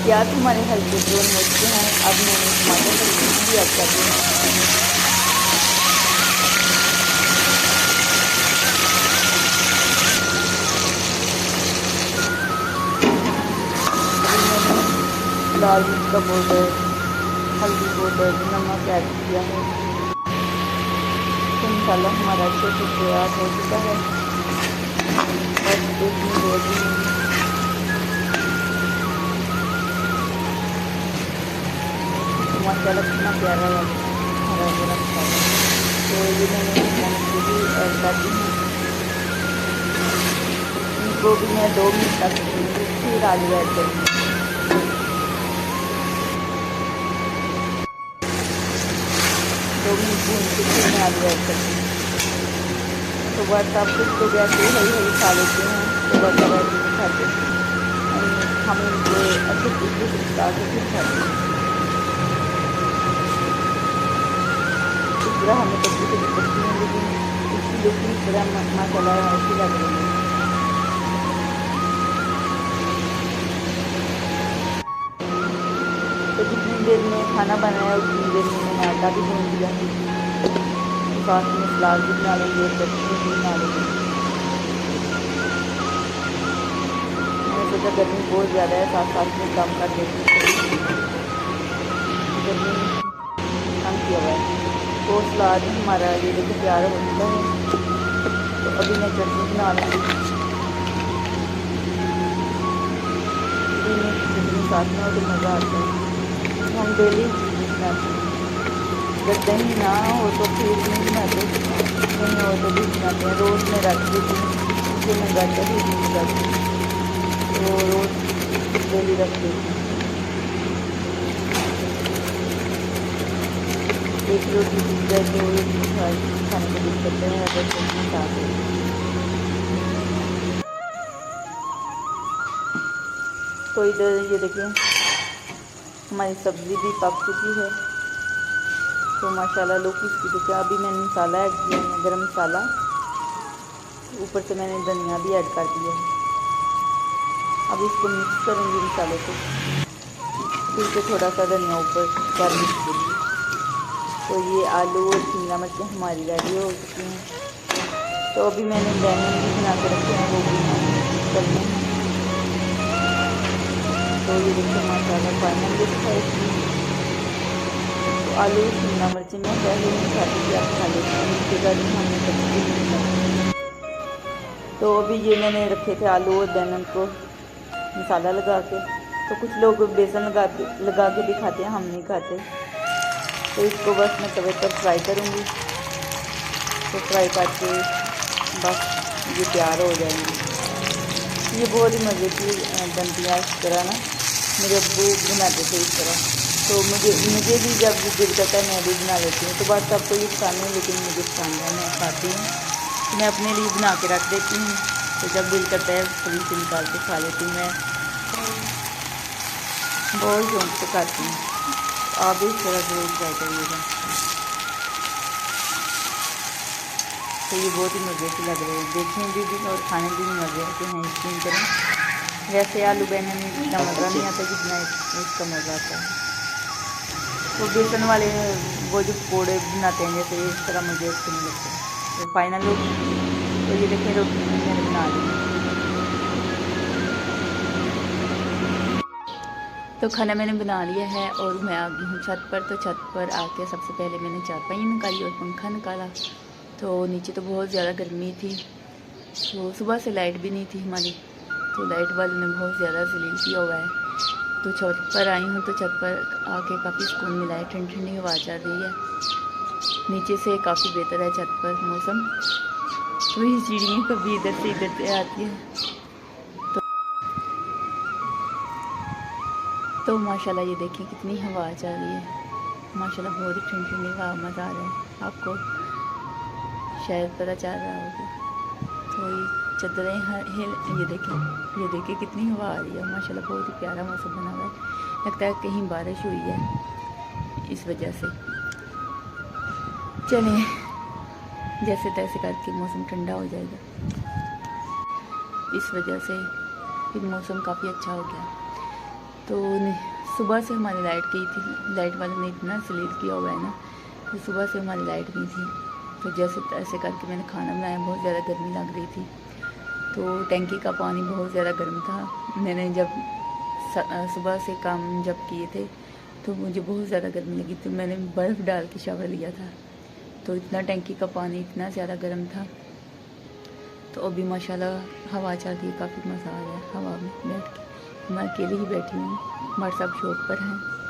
प्याज हमारे हल्के ब्राउन हो चुके हैं। अब मैंने टमाटर भी ऐड कर दिए हैं। लाल मिर्च का पाउडर, हल्दी पाउडर, नमक ऐड किया है। तो मसाला हमारा अच्छे से तैयार हो चुका है। बस इसमें दो दिन माशाल्लाह कितना प्यारा है हरा भरा मसाला। तो ये मैंने भी ऐड कर दी है। इनको भी मैं 2 मिनट तक फिर आलू ऐड करूँगी। फिर मैं आलू ऐड करती हूँ। तो बस आप कुछ लोग ऐसे हरी हरी खा लेते हैं, तो बस अब ऐसे नहीं खाते। हम इनको अच्छे तरीके से पका के फिर खाते हैं। इस तरह हमें कभी कभी पकती है, लेकिन इसकी लुक इस तरह माशाल्लाह अच्छी लग रही है। तो जितनी देर में खाना बनाया उतनी देर में मैंने आटा भी भून दिया है। साथ में सलाद भी बना लेंगे, चटनी भी बना लेंगे। मैंने सोचा गर्मी बहुत ज़्यादा है, साथ साथ में कम कर देती हूँ। गर्मी कम किया हुआ है। तो सलाद हमारा ये देखो तैयार हो चुका है। तो अभी मैं चटनी बना लूँगी। चटनी साथ में हो तो मज़ा आता है। हम डेली बनाते हैं। जब दही ना हो तो फिर नहीं बनाते, नहीं हो तो भी बनाते हैं। रोज़ में रख देती हूँ, इसे मैं घर पर ही यूज करती हूँ। तो रोज़ डेली रख देती हूँ। एक रोटी दिख जाए तो रोटी खाने में दिक्कत है, अगर चटनी साथ हो। तो इधर ये देखिए हमारी सब्ज़ी भी पक चुकी है। तो माशाल्लाह लोग इसकी देखिए। अभी मैंने मसाला ऐड किया है, गरम मसाला। ऊपर से मैंने धनिया भी ऐड कर दिया है। अब इसको मिक्स करूँगी मसाले को। फिर से थोड़ा सा धनिया ऊपर गार्निश के लिए। तो ये आलू और शिमला मिर्च हमारी रेडी हो चुकी हैं। तो अभी मैंने बैंगन भी बना के रखे हैं, वो भी करने हैं। तो ये देखिए माशाल्लाह फाइनल लुक है इसकी। तो आलू शिमला मिर्च में पहले नहीं खाती थी, आप खा लेते हैं। इसके बाद हमने सब्जी नहीं खाती। तो अभी ये मैंने रखे थे आलू और बैंगन को मसाला लगा के। तो कुछ लोग बेसन लगा के भी खाते हैं, हम नहीं खाते। तो इसको बस मैं तवे पर फ्राई करूँगी। तो फ्राई करके बस ये तैयार हो जाएंगी। ये बहुत ही मज़े की बनती है इस तरह ना। मेरे अब्बू बनाते थे इस तरह। तो मुझे भी जब दिल करता है मैं भी बना लेती हूँ। तो बात सबको ये पसंद है, लेकिन मुझे पसंद है, मैं खाती हूँ। तो मैं अपने लिए बना के रख देती हूँ। तो जब दिल करता है थोड़ी सी निकाल के खा लेती हूँ। मैं बहुत शौक से खाती हूँ। आप भी इस तरह ज़रूर ट्राई करिएगा। तो ये बहुत ही मज़े से लग रहे हैं, देखने भी और खाने भी मज़े आते हैं। यकीन करें, वैसे आलू बैंगन इतना मज़ा नहीं आता जितना इसका मज़ा आता है। तो बेसन वाले वो जो पकौड़े बनाते हैं जैसे, इस तरह मुझे अच्छे नहीं लगते। तो फाइनल लुक, तो ये देखें रोटी मैंने बना ली। तो खाना मैंने बना लिया है और मैं आ गई हूँ छत पर। तो छत पर आके सबसे पहले मैंने चारपाई निकाली और पंखा निकाला। तो नीचे तो बहुत ज़्यादा गर्मी थी। तो सुबह से लाइट भी नहीं थी हमारी। तो लाइट वाले ने बहुत ज़्यादा जलील किया हुआ है। तो छत पर आई हूँ, तो छत पर आके काफ़ी सुकून मिला है। ठंडी ठंडी हवा चल रही है। नीचे से काफ़ी बेहतर है छत पर मौसम। तो ये चिड़ियाँ कभी इधर से आती है। तो माशाल्लाह ये देखें कितनी हवा चल रही है। माशाल्लाह बहुत ही ठंडी ठंडी हवा, मज़ा आ रहा है। आपको शायद पता चल रहा होगा। तो ये चद्दरें ये देखें कितनी हवा आ रही है। माशाल्लाह बहुत ही प्यारा मौसम बना हुआ है। लगता है कहीं बारिश हुई है इस वजह से। चलें जैसे तैसे करके मौसम ठंडा हो जाएगा। इस वजह से फिर मौसम काफ़ी अच्छा हो गया। तो तो सुबह से हमारी लाइट गई थी, लाइट वाले ने इतना स्लीप किया हुआ है ना कि सुबह से हमारी लाइट गई थी। तो जैसे तैसे करके मैंने खाना बनाया, बहुत ज़्यादा गर्मी लग रही थी। तो टैंकी का पानी बहुत ज़्यादा गर्म था। मैंने जब सुबह से काम जब किए थे तो मुझे बहुत ज़्यादा गर्मी लगी, तो मैंने बर्फ़ डाल के शावर लिया था। तो इतना टैंकी का पानी इतना ज़्यादा गर्म था। तो अभी माशाल्लाह हवा चल रही है, काफ़ी मज़ा आ रहा है हवा में बैठ के। मैं अकेले ही बैठी हूँ, हमारे सब शॉप पर हैं।